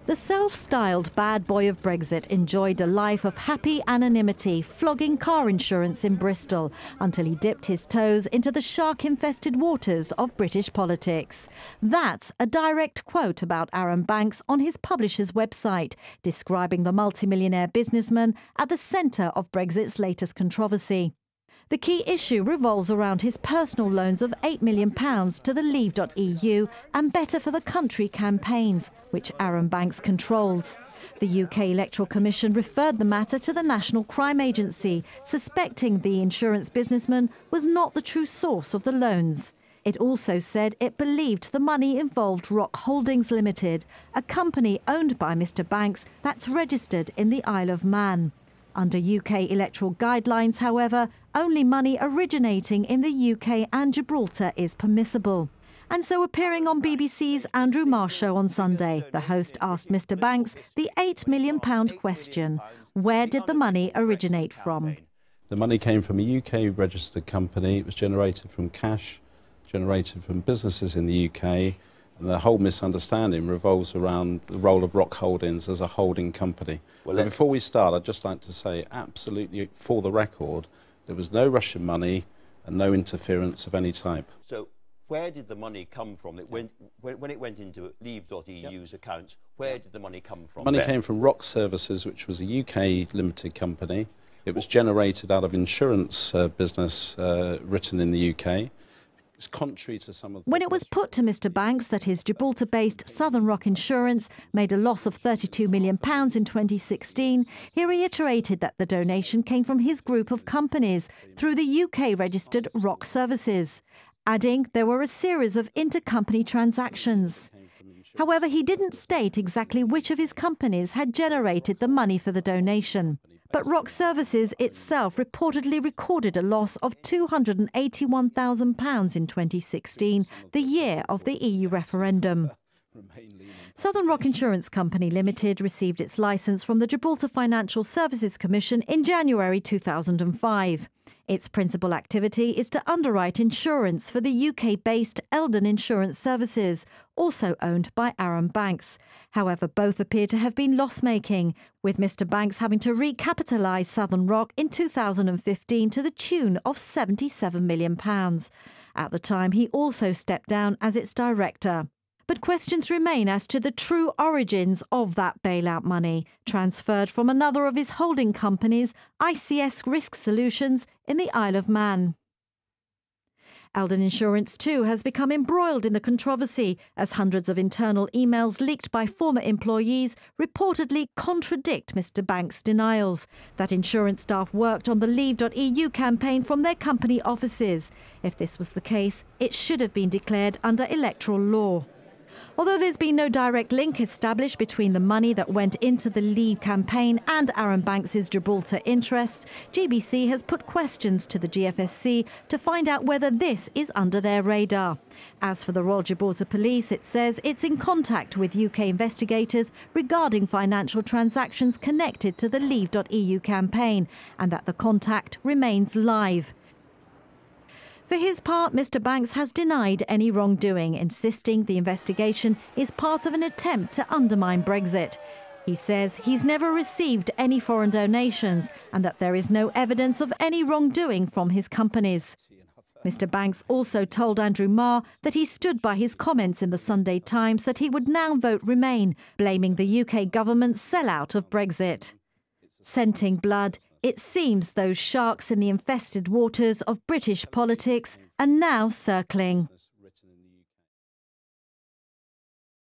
The self-styled bad boy of Brexit enjoyed a life of happy anonymity, flogging car insurance in Bristol, until he dipped his toes into the shark-infested waters of British politics. That's a direct quote about Aaron Banks on his publisher's website, describing the multimillionaire businessman at the centre of Brexit's latest controversy. The key issue revolves around his personal loans of £8 million to the Leave.Eu and Better for the Country campaigns, which Aaron Banks controls. The UK Electoral Commission referred the matter to the National Crime Agency, suspecting the insurance businessman was not the true source of the loans. It also said it believed the money involved Rock Holdings Limited, a company owned by Mr Banks that's registered in the Isle of Man. Under UK electoral guidelines, however, only money originating in the UK and Gibraltar is permissible. And so, appearing on BBC's Andrew Marr show on Sunday, the host asked Mr Banks the £8 million question. Where did the money originate from? The money came from a UK registered company. It was generated from cash, generated from businesses in the UK. And the whole misunderstanding revolves around the role of Rock Holdings as a holding company. Well, before we start, I'd just like to say, absolutely for the record, there was no Russian money and no interference of any type. So where did the money come from? When it went into Leave.eu's account, where did the money come from? Money came from Rock Services, which was a UK limited company. It was generated out of insurance business written in the UK. Contrary to some of when it was put to Mr Banks that his Gibraltar-based Southern Rock Insurance made a loss of £32 million in 2016, he reiterated that the donation came from his group of companies through the UK-registered Rock Services, adding there were a series of intercompany transactions. However, he didn't state exactly which of his companies had generated the money for the donation. But Rock Services itself reportedly recorded a loss of £281,000 in 2016, the year of the EU referendum. Southern Rock Insurance Company Limited received its licence from the Gibraltar Financial Services Commission in January 2005. Its principal activity is to underwrite insurance for the UK-based Eldon Insurance Services, also owned by Aaron Banks. However, both appear to have been loss-making, with Mr Banks having to recapitalise Southern Rock in 2015 to the tune of £77 million. At the time, he also stepped down as its director. But questions remain as to the true origins of that bailout money, transferred from another of his holding companies, ICS Risk Solutions, in the Isle of Man. Eldon Insurance too has become embroiled in the controversy, as hundreds of internal emails leaked by former employees reportedly contradict Mr Banks' denials that insurance staff worked on the Leave.eu campaign from their company offices. If this was the case, it should have been declared under electoral law. Although there's been no direct link established between the money that went into the Leave campaign and Aaron Banks' Gibraltar interests, GBC has put questions to the GFSC to find out whether this is under their radar. As for the Royal Gibraltar Police, it says it's in contact with UK investigators regarding financial transactions connected to the Leave.eu campaign, and that the contact remains live. For his part, Mr Banks has denied any wrongdoing, insisting the investigation is part of an attempt to undermine Brexit. He says he's never received any foreign donations and that there is no evidence of any wrongdoing from his companies. Mr Banks also told Andrew Marr that he stood by his comments in the Sunday Times that he would now vote Remain, blaming the UK government's sellout of Brexit. Scenting blood, it seems those sharks in the infested waters of British politics are now circling.